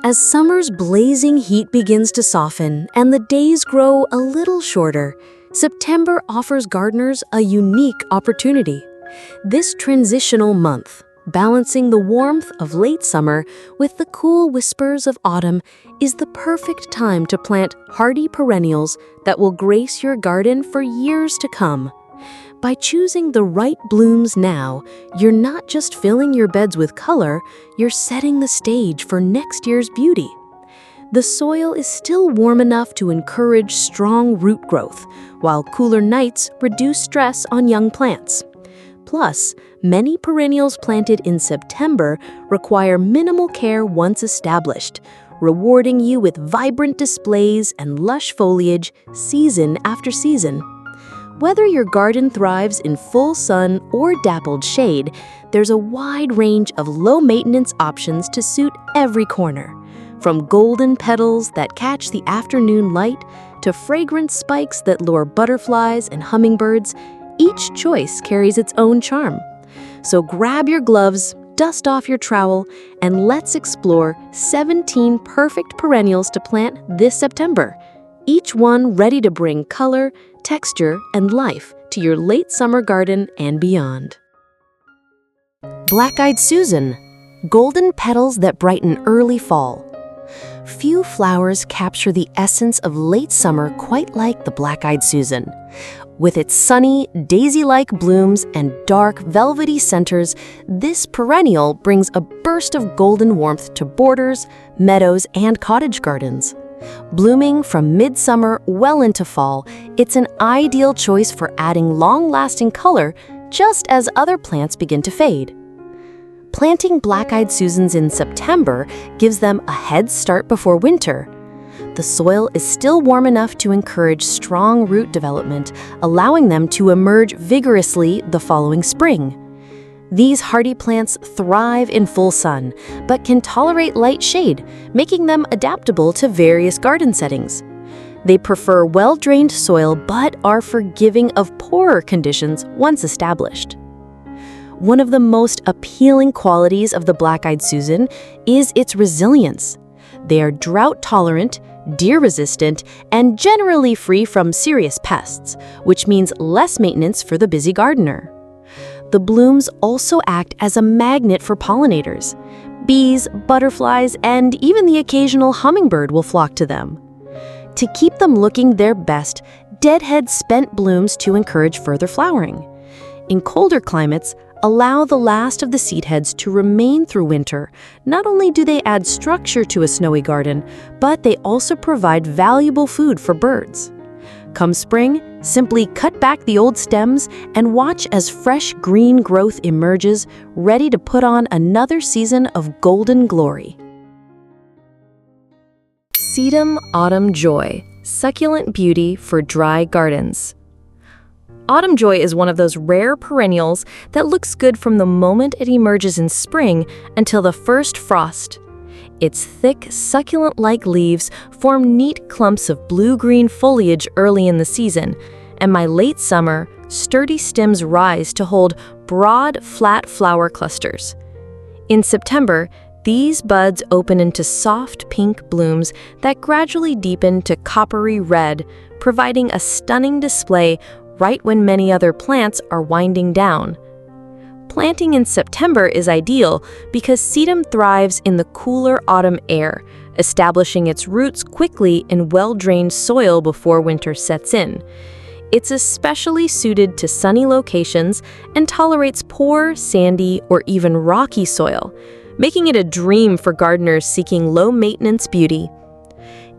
As summer's blazing heat begins to soften and the days grow a little shorter, September offers gardeners a unique opportunity. This transitional month, balancing the warmth of late summer with the cool whispers of autumn, is the perfect time to plant hardy perennials that will grace your garden for years to come. By choosing the right blooms now, you're not just filling your beds with color, you're setting the stage for next year's beauty. The soil is still warm enough to encourage strong root growth, while cooler nights reduce stress on young plants. Plus, many perennials planted in September require minimal care once established, rewarding you with vibrant displays and lush foliage season after season. Whether your garden thrives in full sun or dappled shade, there's a wide range of low-maintenance options to suit every corner. From golden petals that catch the afternoon light to fragrant spikes that lure butterflies and hummingbirds, each choice carries its own charm. So grab your gloves, dust off your trowel, and let's explore 17 perfect perennials to plant this September, each one ready to bring color, texture, and life to your late summer garden and beyond. Black-eyed Susan, golden petals that brighten early fall. Few flowers capture the essence of late summer quite like the black-eyed Susan. With its sunny, daisy-like blooms and dark, velvety centers, this perennial brings a burst of golden warmth to borders, meadows, and cottage gardens. Blooming from midsummer well into fall, it's an ideal choice for adding long-lasting color just as other plants begin to fade. Planting black-eyed Susans in September gives them a head start before winter. The soil is still warm enough to encourage strong root development, allowing them to emerge vigorously the following spring. These hardy plants thrive in full sun, but can tolerate light shade, making them adaptable to various garden settings. They prefer well-drained soil but are forgiving of poorer conditions once established. One of the most appealing qualities of the black-eyed Susan is its resilience. They are drought-tolerant, deer-resistant, and generally free from serious pests, which means less maintenance for the busy gardener. The blooms also act as a magnet for pollinators. Bees, butterflies, and even the occasional hummingbird will flock to them. To keep them looking their best, deadhead spent blooms to encourage further flowering. In colder climates, allow the last of the seed heads to remain through winter. Not only do they add structure to a snowy garden, but they also provide valuable food for birds. Come spring, simply cut back the old stems and watch as fresh green growth emerges, ready to put on another season of golden glory. Sedum Autumn Joy, succulent beauty for dry gardens. Autumn Joy is one of those rare perennials that looks good from the moment it emerges in spring until the first frost. Its thick, succulent-like leaves form neat clumps of blue-green foliage early in the season, and by late summer, sturdy stems rise to hold broad, flat flower clusters. In September, these buds open into soft pink blooms that gradually deepen to coppery red, providing a stunning display right when many other plants are winding down. Planting in September is ideal because sedum thrives in the cooler autumn air, establishing its roots quickly in well-drained soil before winter sets in. It's especially suited to sunny locations and tolerates poor, sandy, or even rocky soil, making it a dream for gardeners seeking low-maintenance beauty.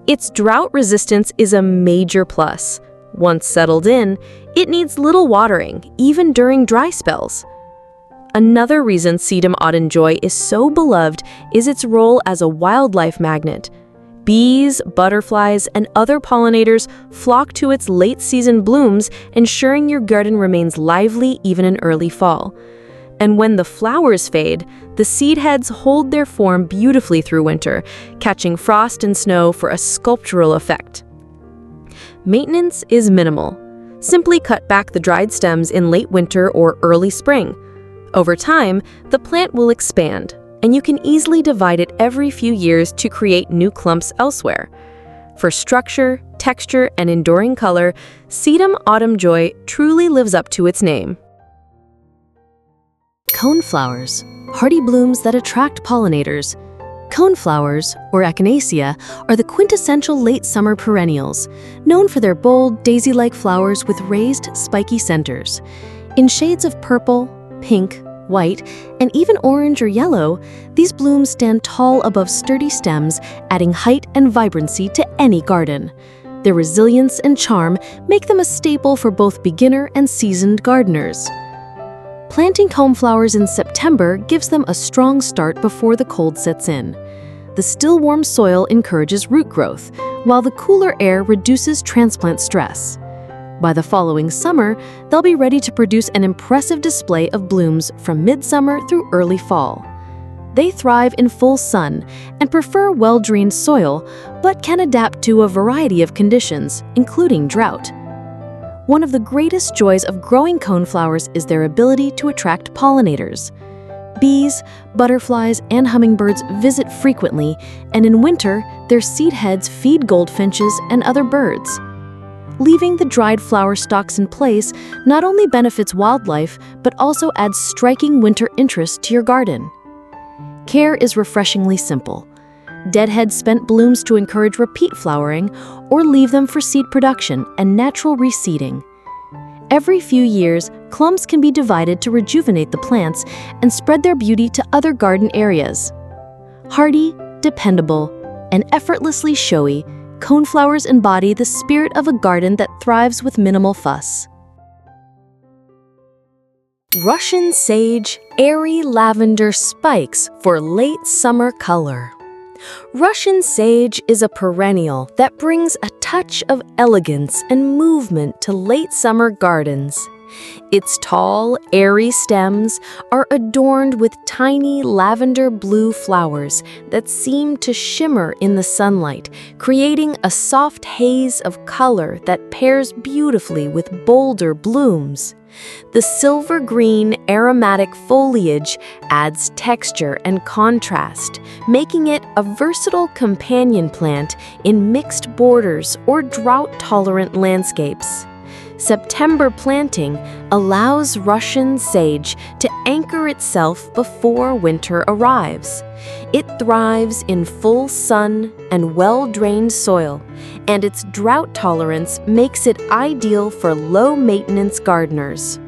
Its drought resistance is a major plus. Once settled in, it needs little watering, even during dry spells. Another reason Sedum Autumn Joy is so beloved is its role as a wildlife magnet. Bees, butterflies, and other pollinators flock to its late-season blooms, ensuring your garden remains lively even in early fall. And when the flowers fade, the seed heads hold their form beautifully through winter, catching frost and snow for a sculptural effect. Maintenance is minimal. Simply cut back the dried stems in late winter or early spring. Over time, the plant will expand, and you can easily divide it every few years to create new clumps elsewhere. For structure, texture, and enduring color, Sedum Autumn Joy truly lives up to its name. Coneflowers, hardy blooms that attract pollinators. Coneflowers, or echinacea, are the quintessential late summer perennials, known for their bold, daisy-like flowers with raised, spiky centers. In shades of purple, pink, white, and even orange or yellow, these blooms stand tall above sturdy stems, adding height and vibrancy to any garden. Their resilience and charm make them a staple for both beginner and seasoned gardeners. Planting coneflowers in September gives them a strong start before the cold sets in. The still warm soil encourages root growth, while the cooler air reduces transplant stress. By the following summer, they'll be ready to produce an impressive display of blooms from midsummer through early fall. They thrive in full sun and prefer well-drained soil, but can adapt to a variety of conditions, including drought. One of the greatest joys of growing coneflowers is their ability to attract pollinators. Bees, butterflies, and hummingbirds visit frequently, and in winter, their seed heads feed goldfinches and other birds. Leaving the dried flower stalks in place not only benefits wildlife, but also adds striking winter interest to your garden. Care is refreshingly simple. Deadhead spent blooms to encourage repeat flowering, or leave them for seed production and natural reseeding. Every few years, clumps can be divided to rejuvenate the plants and spread their beauty to other garden areas. Hardy, dependable, and effortlessly showy, coneflowers embody the spirit of a garden that thrives with minimal fuss. Russian sage, airy lavender spikes for late summer color. Russian sage is a perennial that brings a touch of elegance and movement to late summer gardens. Its tall, airy stems are adorned with tiny lavender blue flowers that seem to shimmer in the sunlight, creating a soft haze of color that pairs beautifully with bolder blooms. The silver-green aromatic foliage adds texture and contrast, making it a versatile companion plant in mixed borders or drought-tolerant landscapes. September planting allows Russian sage to anchor itself before winter arrives. It thrives in full sun and well-drained soil, and its drought tolerance makes it ideal for low-maintenance gardeners.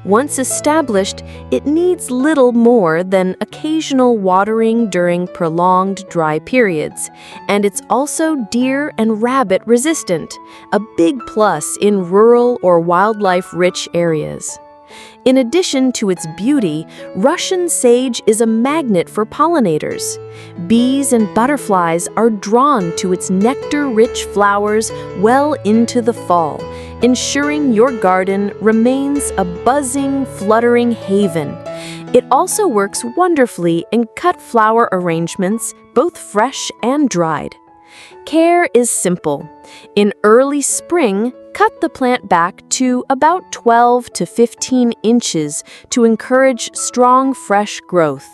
Once established, it needs little more than occasional watering during prolonged dry periods, and it's also deer and rabbit resistant, a big plus in rural or wildlife-rich areas. In addition to its beauty, Russian sage is a magnet for pollinators. Bees and butterflies are drawn to its nectar-rich flowers well into the fall, ensuring your garden remains a buzzing, fluttering haven. It also works wonderfully in cut flower arrangements, both fresh and dried. Care is simple. In early spring, cut the plant back to about 12 to 15 inches to encourage strong, fresh growth.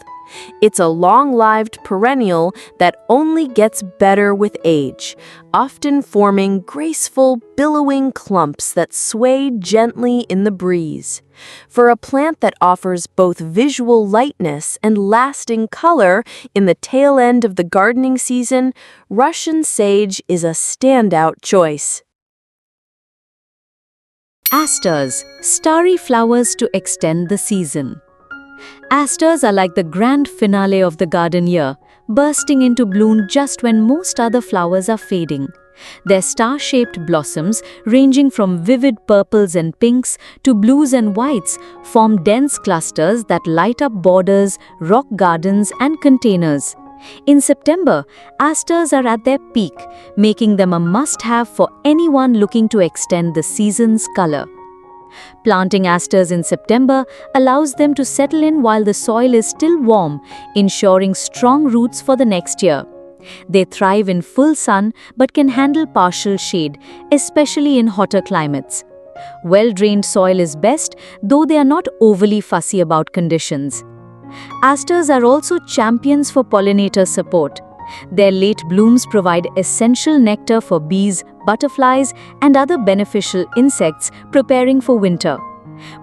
It's a long-lived perennial that only gets better with age, often forming graceful, billowing clumps that sway gently in the breeze. For a plant that offers both visual lightness and lasting color in the tail end of the gardening season, Russian sage is a standout choice. Asters, starry flowers to extend the season. Asters are like the grand finale of the garden year, bursting into bloom just when most other flowers are fading. Their star-shaped blossoms, ranging from vivid purples and pinks to blues and whites, form dense clusters that light up borders, rock gardens, and containers. In September, asters are at their peak, making them a must-have for anyone looking to extend the season's color. Planting asters in September allows them to settle in while the soil is still warm, ensuring strong roots for the next year. They thrive in full sun but can handle partial shade, especially in hotter climates. Well-drained soil is best, though they are not overly fussy about conditions. Asters are also champions for pollinator support. Their late blooms provide essential nectar for bees, butterflies, and other beneficial insects preparing for winter.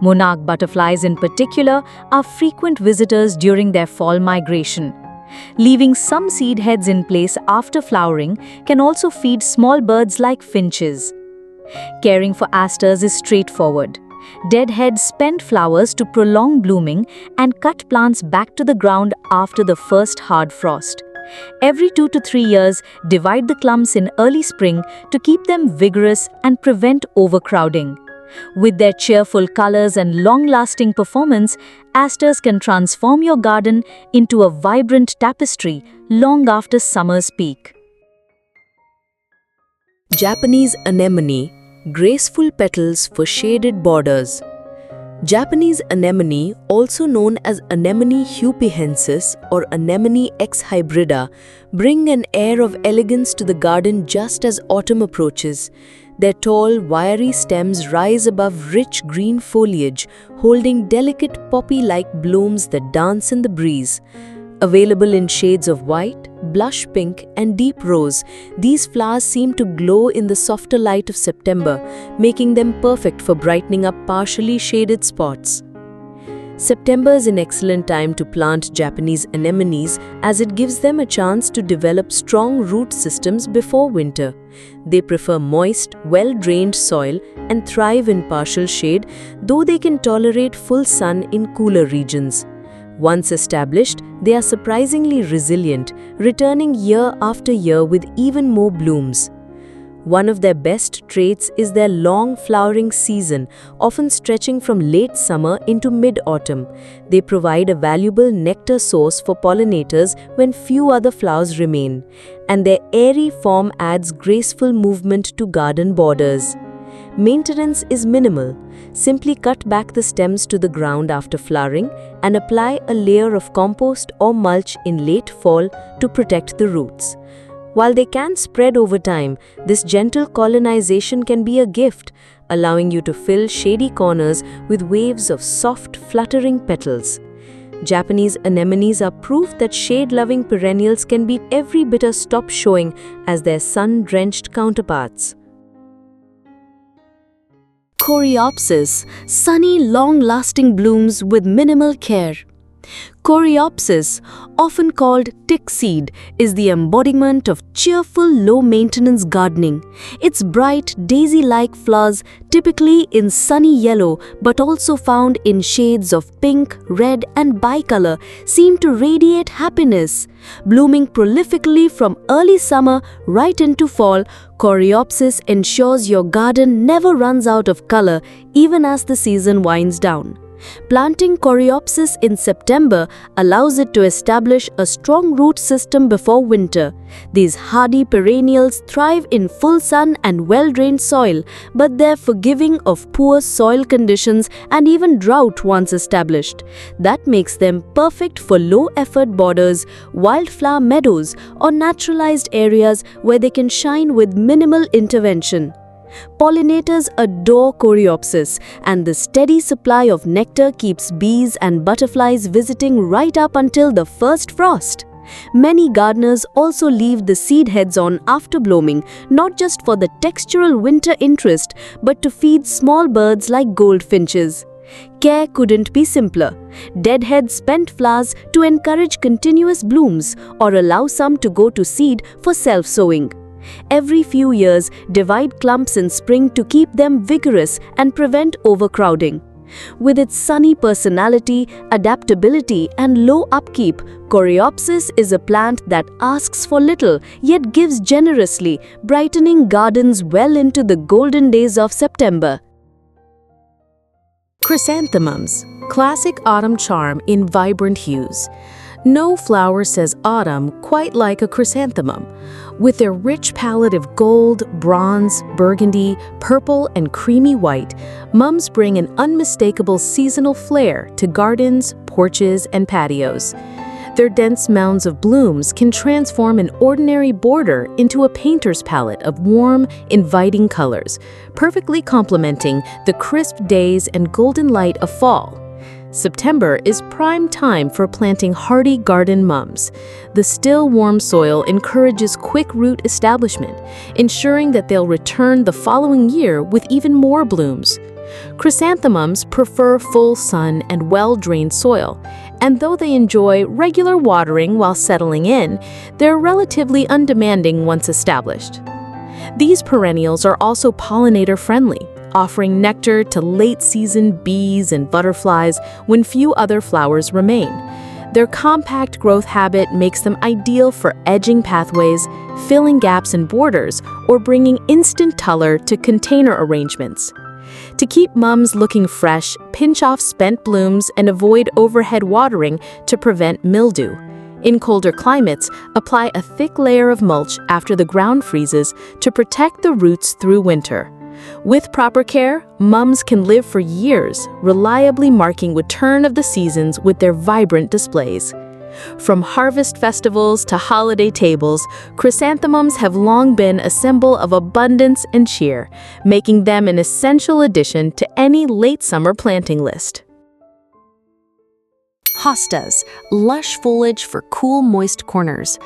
Monarch butterflies in particular are frequent visitors during their fall migration. Leaving some seed heads in place after flowering can also feed small birds like finches. Caring for asters is straightforward. Dead heads spend flowers to prolong blooming and cut plants back to the ground after the first hard frost. Every 2 to 3 years, divide the clumps in early spring to keep them vigorous and prevent overcrowding. With their cheerful colors and long-lasting performance, asters can transform your garden into a vibrant tapestry long after summer's peak. Japanese anemone, graceful petals for shaded borders. Japanese anemone, also known as Anemone hupehensis or Anemone ex hybrida, bring an air of elegance to the garden just as autumn approaches. Their tall, wiry stems rise above rich green foliage, holding delicate poppy-like blooms that dance in the breeze. Available in shades of white, blush pink, and deep rose, these flowers seem to glow in the softer light of September, making them perfect for brightening up partially shaded spots. September is an excellent time to plant Japanese anemones as it gives them a chance to develop strong root systems before winter. They prefer moist, well-drained soil and thrive in partial shade, though they can tolerate full sun in cooler regions. Once established, they are surprisingly resilient, returning year after year with even more blooms. One of their best traits is their long flowering season, often stretching from late summer into mid-autumn. They provide a valuable nectar source for pollinators when few other flowers remain, and their airy form adds graceful movement to garden borders. Maintenance is minimal. Simply cut back the stems to the ground after flowering and apply a layer of compost or mulch in late fall to protect the roots. While they can spread over time, this gentle colonization can be a gift, allowing you to fill shady corners with waves of soft, fluttering petals. Japanese anemones are proof that shade-loving perennials can be every bit as top showing as their sun-drenched counterparts. Coreopsis, sunny, long-lasting blooms with minimal care. Coreopsis, often called tick seed, is the embodiment of cheerful, low-maintenance gardening. Its bright, daisy-like flowers, typically in sunny yellow but also found in shades of pink, red, and bicolor, seem to radiate happiness. Blooming prolifically from early summer right into fall, Coreopsis ensures your garden never runs out of color even as the season winds down. Planting Coreopsis in September allows it to establish a strong root system before winter. These hardy perennials thrive in full sun and well-drained soil, but they're forgiving of poor soil conditions and even drought once established. That makes them perfect for low-effort borders, wildflower meadows, or naturalized areas where they can shine with minimal intervention. Pollinators adore Coreopsis, and the steady supply of nectar keeps bees and butterflies visiting right up until the first frost. Many gardeners also leave the seed heads on after blooming, not just for the textural winter interest, but to feed small birds like goldfinches. Care couldn't be simpler. Deadhead spent flowers to encourage continuous blooms or allow some to go to seed for self-sowing. Every few years, divide clumps in spring to keep them vigorous and prevent overcrowding. With its sunny personality, adaptability, and low upkeep, Coreopsis is a plant that asks for little yet gives generously, brightening gardens well into the golden days of September. Chrysanthemums, classic autumn charm in vibrant hues. No flower says autumn quite like a chrysanthemum. With their rich palette of gold, bronze, burgundy, purple, and creamy white, mums bring an unmistakable seasonal flair to gardens, porches, and patios. Their dense mounds of blooms can transform an ordinary border into a painter's palette of warm, inviting colors, perfectly complementing the crisp days and golden light of fall. September is prime time for planting hardy garden mums. The still warm soil encourages quick root establishment, ensuring that they'll return the following year with even more blooms. Chrysanthemums prefer full sun and well-drained soil, and though they enjoy regular watering while settling in, they're relatively undemanding once established. These perennials are also pollinator-friendly, offering nectar to late-season bees and butterflies when few other flowers remain. Their compact growth habit makes them ideal for edging pathways, filling gaps in borders, or bringing instant color to container arrangements. To keep mums looking fresh, pinch off spent blooms and avoid overhead watering to prevent mildew. In colder climates, apply a thick layer of mulch after the ground freezes to protect the roots through winter. With proper care, mums can live for years, reliably marking return of the seasons with their vibrant displays. From harvest festivals to holiday tables, chrysanthemums have long been a symbol of abundance and cheer, making them an essential addition to any late summer planting list. Hostas, lush foliage for cool, moist corners.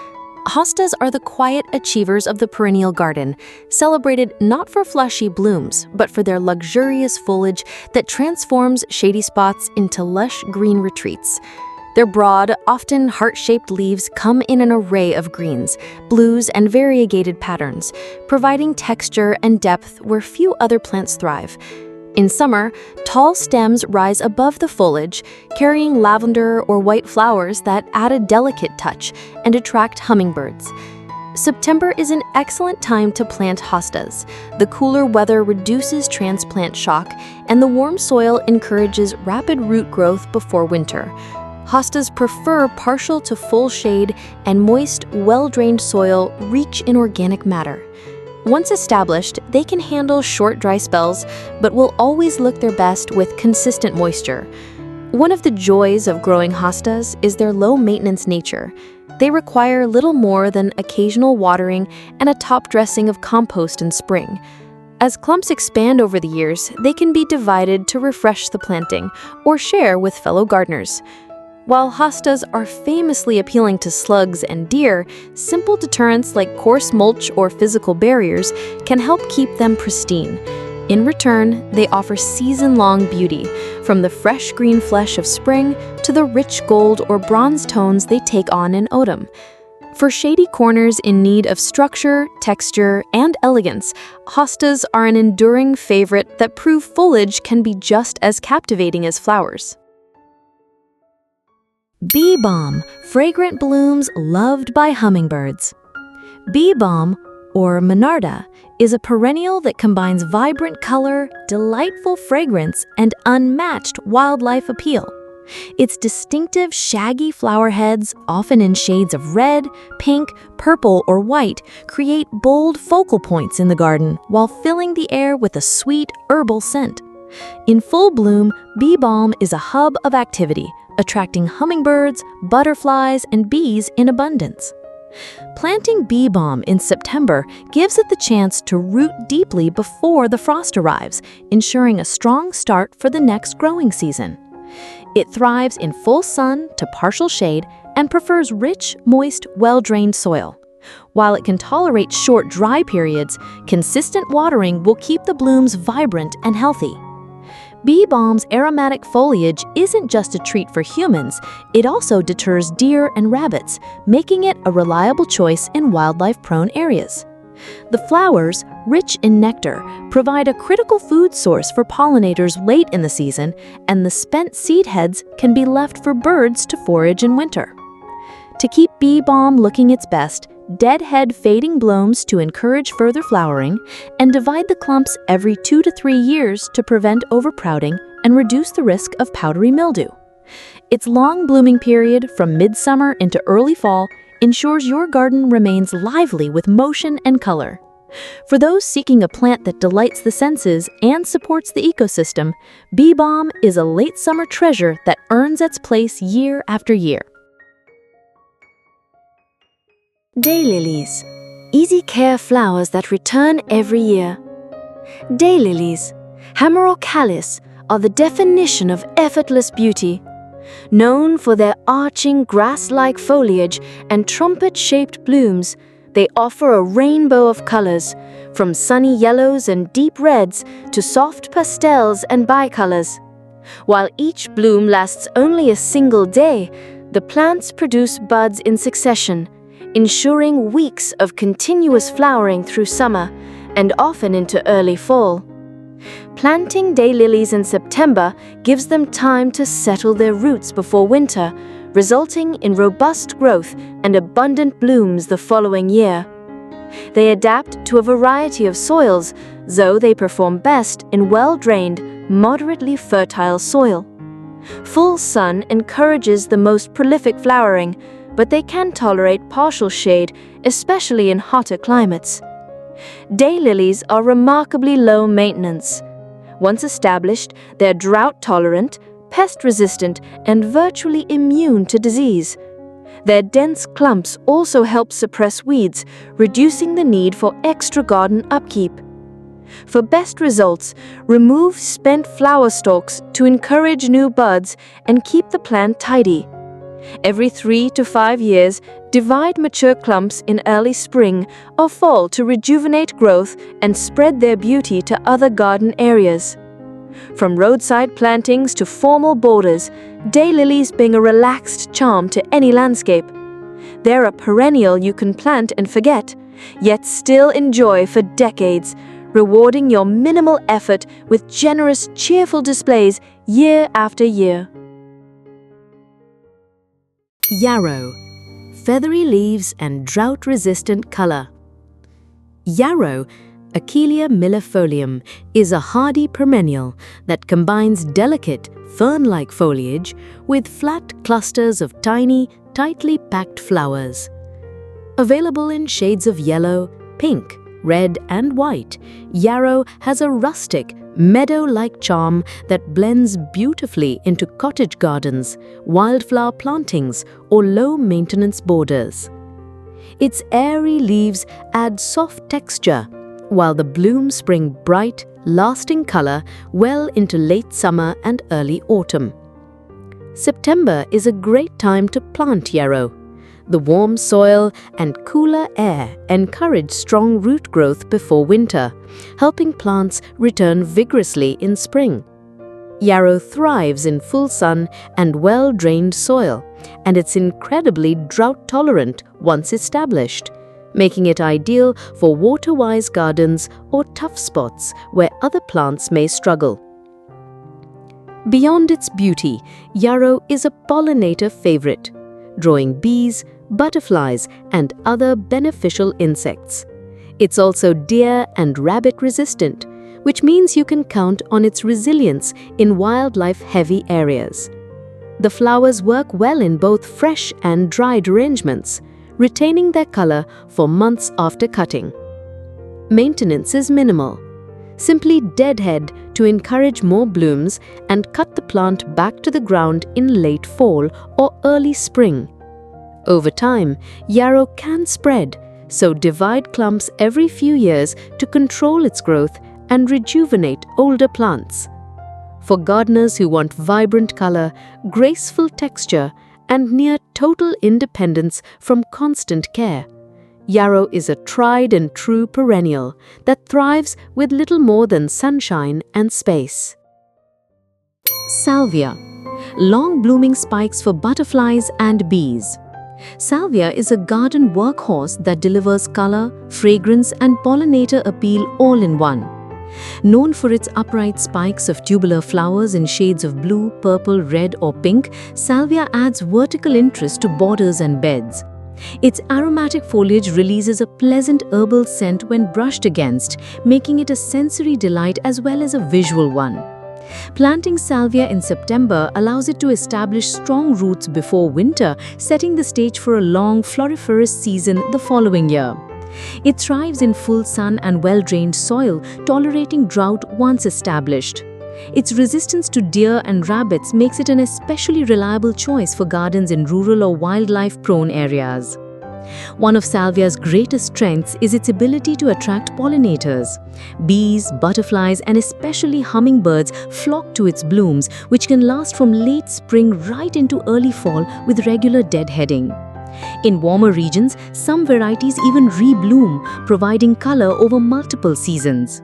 Hostas are the quiet achievers of the perennial garden, celebrated not for flashy blooms, but for their luxurious foliage that transforms shady spots into lush green retreats. Their broad, often heart-shaped leaves come in an array of greens, blues, and variegated patterns, providing texture and depth where few other plants thrive. In summer, tall stems rise above the foliage, carrying lavender or white flowers that add a delicate touch and attract hummingbirds. September is an excellent time to plant hostas. The cooler weather reduces transplant shock, and the warm soil encourages rapid root growth before winter. Hostas prefer partial to full shade, and moist, well-drained soil rich in organic matter. Once established, they can handle short dry spells, but will always look their best with consistent moisture. One of the joys of growing hostas is their low-maintenance nature. They require little more than occasional watering and a top dressing of compost in spring. As clumps expand over the years, they can be divided to refresh the planting or share with fellow gardeners. While hostas are famously appealing to slugs and deer, simple deterrents like coarse mulch or physical barriers can help keep them pristine. In return, they offer season-long beauty, from the fresh green flesh of spring to the rich gold or bronze tones they take on in autumn. For shady corners in need of structure, texture, and elegance, hostas are an enduring favorite that prove foliage can be just as captivating as flowers. Bee balm, fragrant blooms loved by hummingbirds. Bee balm, or monarda, is a perennial that combines vibrant color, delightful fragrance, and unmatched wildlife appeal. Its distinctive shaggy flower heads, often in shades of red, pink, purple, or white, create bold focal points in the garden while filling the air with a sweet herbal scent. In full bloom, bee balm is a hub of activity, attracting hummingbirds, butterflies, and bees in abundance. Planting bee balm in September gives it the chance to root deeply before the frost arrives, ensuring a strong start for the next growing season. It thrives in full sun to partial shade and prefers rich, moist, well-drained soil. While it can tolerate short, dry periods, consistent watering will keep the blooms vibrant and healthy. Bee balm's aromatic foliage isn't just a treat for humans, it also deters deer and rabbits, making it a reliable choice in wildlife-prone areas. The flowers, rich in nectar, provide a critical food source for pollinators late in the season, and the spent seed heads can be left for birds to forage in winter. To keep bee balm looking its best, deadhead fading blooms to encourage further flowering, and divide the clumps every 2 to 3 years to prevent overcrowding and reduce the risk of powdery mildew. Its long blooming period from midsummer into early fall ensures your garden remains lively with motion and color. For those seeking a plant that delights the senses and supports the ecosystem, bee balm is a late summer treasure that earns its place year after year. Daylilies, easy care flowers that return every year. Daylilies, Hammerocalis, are the definition of effortless beauty. Known for their arching grass-like foliage and trumpet-shaped blooms, they offer a rainbow of colors, from sunny yellows and deep reds to soft pastels and bicolors. While each bloom lasts only a single day, the plants produce buds in succession, ensuring weeks of continuous flowering through summer and often into early fall. Planting daylilies in September gives them time to settle their roots before winter, resulting in robust growth and abundant blooms the following year. They adapt to a variety of soils, though they perform best in well-drained, moderately fertile soil. Full sun encourages the most prolific flowering, but they can tolerate partial shade, especially in hotter climates. Daylilies are remarkably low maintenance. Once established, they're drought-tolerant, pest-resistant, and virtually immune to disease. Their dense clumps also help suppress weeds, reducing the need for extra garden upkeep. For best results, remove spent flower stalks to encourage new buds and keep the plant tidy. Every 3 to 5 years, divide mature clumps in early spring or fall to rejuvenate growth and spread their beauty to other garden areas. From roadside plantings to formal borders, daylilies bring a relaxed charm to any landscape. They're a perennial you can plant and forget, yet still enjoy for decades, rewarding your minimal effort with generous, cheerful displays year after year. Yarrow, feathery leaves and drought-resistant color. Yarrow, Achillea millefolium, is a hardy perennial that combines delicate, fern-like foliage with flat clusters of tiny, tightly packed flowers. Available in shades of yellow, pink, red, and white, yarrow has a rustic, meadow-like charm that blends beautifully into cottage gardens, wildflower plantings, or low-maintenance borders. Its airy leaves add soft texture, while the blooms bring bright, lasting color well into late summer and early autumn. September is a great time to plant yarrow. The warm soil and cooler air encourage strong root growth before winter, helping plants return vigorously in spring. Yarrow thrives in full sun and well-drained soil, and it's incredibly drought-tolerant once established, making it ideal for water-wise gardens or tough spots where other plants may struggle. Beyond its beauty, yarrow is a pollinator favorite, drawing bees, butterflies, and other beneficial insects. It's also deer and rabbit resistant, which means you can count on its resilience in wildlife-heavy areas. The flowers work well in both fresh and dried arrangements, retaining their color for months after cutting. Maintenance is minimal. Simply deadhead to encourage more blooms and cut the plant back to the ground in late fall or early spring. Over time, yarrow can spread, so divide clumps every few years to control its growth and rejuvenate older plants. For gardeners who want vibrant color, graceful texture, and near total independence from constant care, yarrow is a tried and true perennial that thrives with little more than sunshine and space. Salvia, long blooming spikes for butterflies and bees. Salvia is a garden workhorse that delivers color, fragrance, and pollinator appeal all in one. Known for its upright spikes of tubular flowers in shades of blue, purple, red, or pink, salvia adds vertical interest to borders and beds. Its aromatic foliage releases a pleasant herbal scent when brushed against, making it a sensory delight as well as a visual one. Planting salvia in September allows it to establish strong roots before winter, setting the stage for a long floriferous season the following year. It thrives in full sun and well-drained soil, tolerating drought once established. Its resistance to deer and rabbits makes it an especially reliable choice for gardens in rural or wildlife-prone areas. One of salvia's greatest strengths is its ability to attract pollinators. Bees, butterflies, and especially hummingbirds flock to its blooms, which can last from late spring right into early fall with regular deadheading. In warmer regions, some varieties even rebloom, providing color over multiple seasons.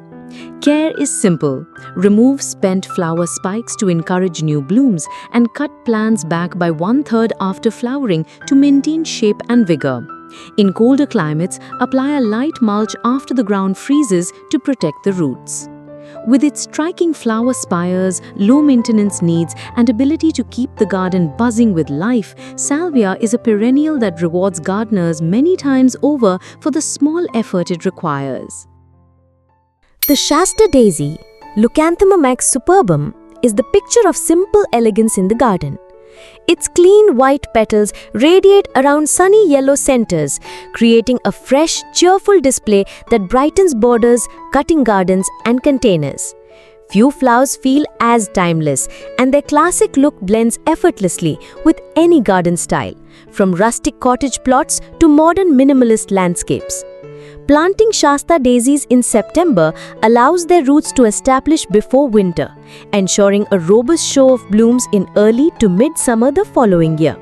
Care is simple. Remove spent flower spikes to encourage new blooms and cut plants back by 1/3 after flowering to maintain shape and vigor. In colder climates, apply a light mulch after the ground freezes to protect the roots. With its striking flower spires, low maintenance needs, and ability to keep the garden buzzing with life, salvia is a perennial that rewards gardeners many times over for the small effort it requires. The Shasta daisy, Leucanthemum superbum, is the picture of simple elegance in the garden. Its clean white petals radiate around sunny yellow centers, creating a fresh, cheerful display that brightens borders, cutting gardens, and containers. Few flowers feel as timeless, and their classic look blends effortlessly with any garden style, from rustic cottage plots to modern minimalist landscapes. Planting Shasta daisies in September allows their roots to establish before winter, ensuring a robust show of blooms in early to mid-summer the following year.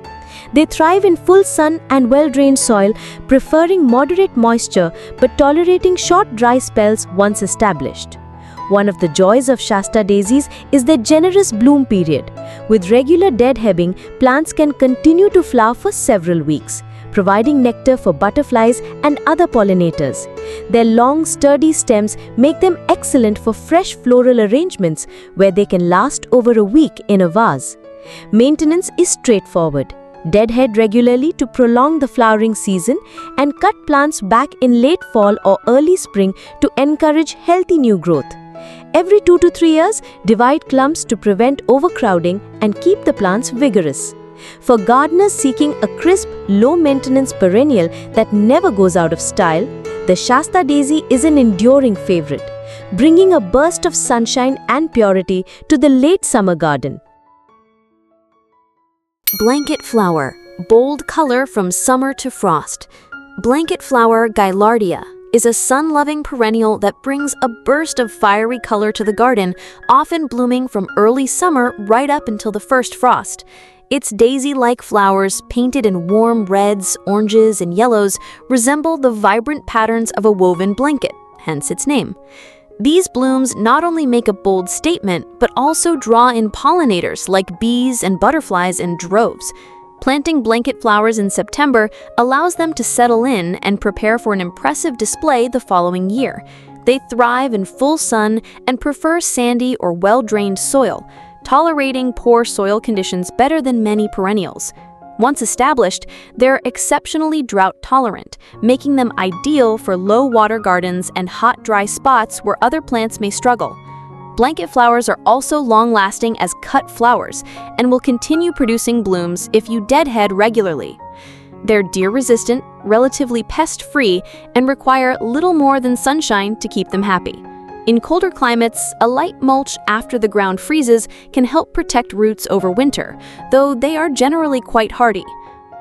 They thrive in full sun and well-drained soil, preferring moderate moisture but tolerating short dry spells once established. One of the joys of Shasta daisies is their generous bloom period. With regular deadheading, plants can continue to flower for several weeks, providing nectar for butterflies and other pollinators. Their long, sturdy stems make them excellent for fresh floral arrangements where they can last over a week in a vase. Maintenance is straightforward. Deadhead regularly to prolong the flowering season and cut plants back in late fall or early spring to encourage healthy new growth. Every 2 to 3 years, divide clumps to prevent overcrowding and keep the plants vigorous. For gardeners seeking a crisp, low-maintenance perennial that never goes out of style, the Shasta daisy is an enduring favorite, bringing a burst of sunshine and purity to the late summer garden. Blanket flower, bold color from summer to frost. Blanket flower Gaillardia is a sun-loving perennial that brings a burst of fiery color to the garden, often blooming from early summer right up until the first frost. Its daisy-like flowers, painted in warm reds, oranges, and yellows, resemble the vibrant patterns of a woven blanket, hence its name. These blooms not only make a bold statement, but also draw in pollinators like bees and butterflies in droves. Planting blanket flowers in September allows them to settle in and prepare for an impressive display the following year. They thrive in full sun and prefer sandy or well-drained soil, tolerating poor soil conditions better than many perennials. Once established, they're exceptionally drought-tolerant, making them ideal for low-water gardens and hot, dry spots where other plants may struggle. Blanket flowers are also long-lasting as cut flowers and will continue producing blooms if you deadhead regularly. They're deer-resistant, relatively pest-free, and require little more than sunshine to keep them happy. In colder climates, a light mulch after the ground freezes can help protect roots over winter, though they are generally quite hardy.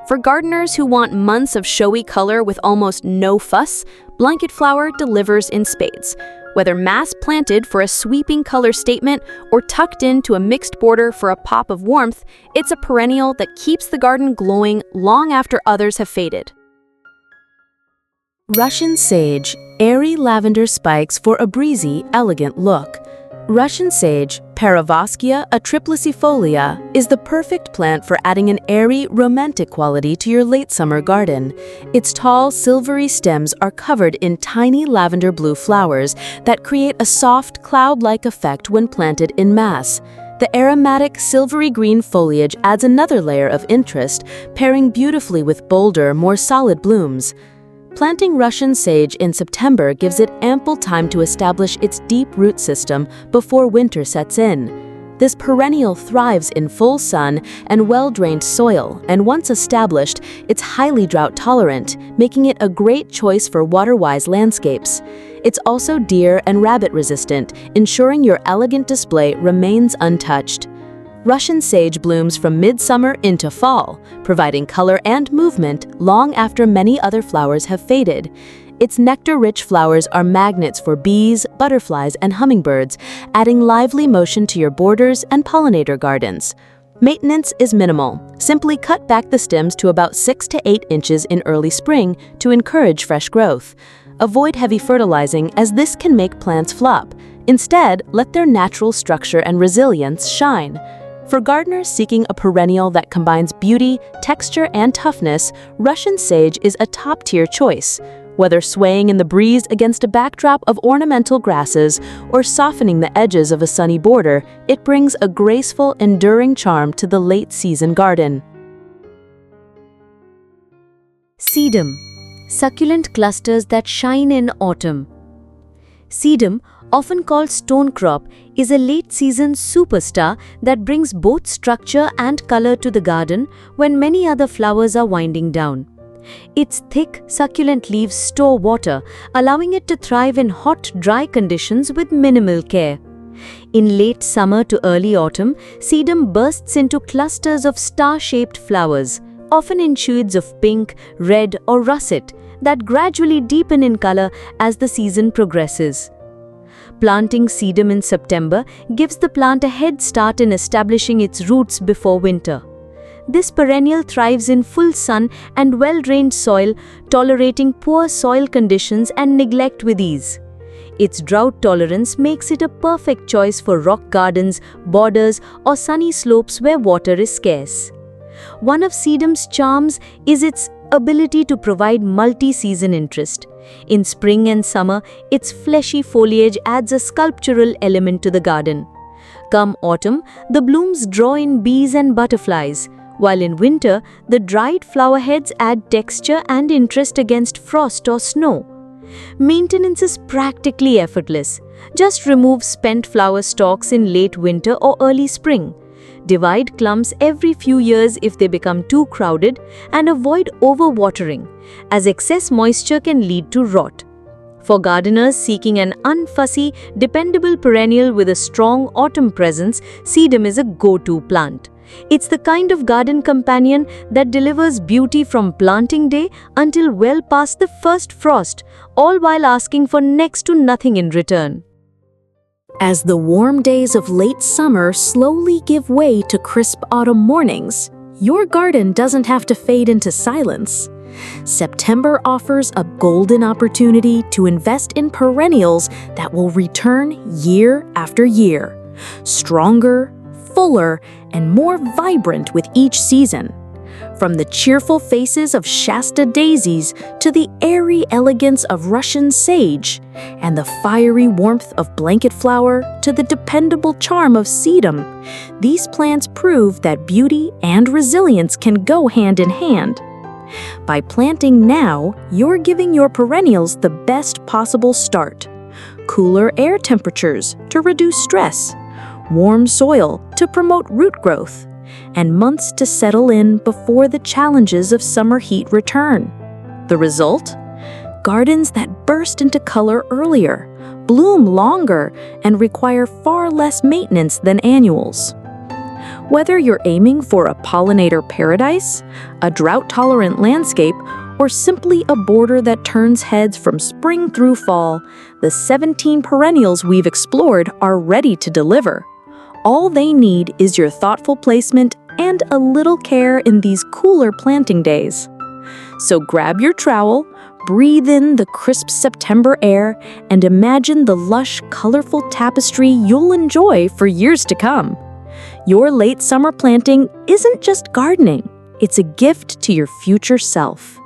For gardeners who want months of showy color with almost no fuss, blanket flower delivers in spades. Whether mass-planted for a sweeping color statement or tucked into a mixed border for a pop of warmth, it's a perennial that keeps the garden glowing long after others have faded. Russian sage, airy lavender spikes for a breezy, elegant look. Russian sage, Paravaskia atriplexifolia, is the perfect plant for adding an airy, romantic quality to your late summer garden. Its tall, silvery stems are covered in tiny lavender blue flowers that create a soft, cloud-like effect when planted in mass. The aromatic silvery green foliage adds another layer of interest, pairing beautifully with bolder, more solid blooms. Planting Russian sage in September gives it ample time to establish its deep root system before winter sets in. This perennial thrives in full sun and well-drained soil, and once established, it's highly drought-tolerant, making it a great choice for water-wise landscapes. It's also deer and rabbit-resistant, ensuring your elegant display remains untouched. Russian sage blooms from midsummer into fall, providing color and movement long after many other flowers have faded. Its nectar-rich flowers are magnets for bees, butterflies, and hummingbirds, adding lively motion to your borders and pollinator gardens. Maintenance is minimal. Simply cut back the stems to about 6 to 8 inches in early spring to encourage fresh growth. Avoid heavy fertilizing, as this can make plants flop. Instead, let their natural structure and resilience shine. For gardeners seeking a perennial that combines beauty, texture, and toughness, Russian sage is a top-tier choice. Whether swaying in the breeze against a backdrop of ornamental grasses or softening the edges of a sunny border, it brings a graceful, enduring charm to the late-season garden. Sedum, succulent clusters that shine in autumn. Sedum, often called stonecrop, is a late-season superstar that brings both structure and color to the garden when many other flowers are winding down. Its thick, succulent leaves store water, allowing it to thrive in hot, dry conditions with minimal care. In late summer to early autumn, sedum bursts into clusters of star-shaped flowers, often in shades of pink, red, or russet, that gradually deepen in color as the season progresses. Planting sedum in September gives the plant a head start in establishing its roots before winter. This perennial thrives in full sun and well-drained soil, tolerating poor soil conditions and neglect with ease. Its drought tolerance makes it a perfect choice for rock gardens, borders, or sunny slopes where water is scarce. One of sedum's charms is its ability to provide multi-season interest. In spring and summer, its fleshy foliage adds a sculptural element to the garden. Come autumn, the blooms draw in bees and butterflies, while in winter, the dried flower heads add texture and interest against frost or snow. Maintenance is practically effortless. Just remove spent flower stalks in late winter or early spring. Divide clumps every few years if they become too crowded, and avoid overwatering, as excess moisture can lead to rot. For gardeners seeking an unfussy, dependable perennial with a strong autumn presence, sedum is a go-to plant. It's the kind of garden companion that delivers beauty from planting day until well past the first frost, all while asking for next to nothing in return. As the warm days of late summer slowly give way to crisp autumn mornings, your garden doesn't have to fade into silence. September offers a golden opportunity to invest in perennials that will return year after year, stronger, fuller, and more vibrant with each season. From the cheerful faces of Shasta daisies to the airy elegance of Russian sage, and the fiery warmth of blanket flower to the dependable charm of sedum, these plants prove that beauty and resilience can go hand in hand. By planting now, you're giving your perennials the best possible start. Cooler air temperatures to reduce stress, warm soil to promote root growth, and months to settle in before the challenges of summer heat return. The result? Gardens that burst into color earlier, bloom longer, and require far less maintenance than annuals. Whether you're aiming for a pollinator paradise, a drought-tolerant landscape, or simply a border that turns heads from spring through fall, the 17 perennials we've explored are ready to deliver. All they need is your thoughtful placement and a little care in these cooler planting days. So grab your trowel, breathe in the crisp September air, and imagine the lush, colorful tapestry you'll enjoy for years to come. Your late summer planting isn't just gardening, it's a gift to your future self.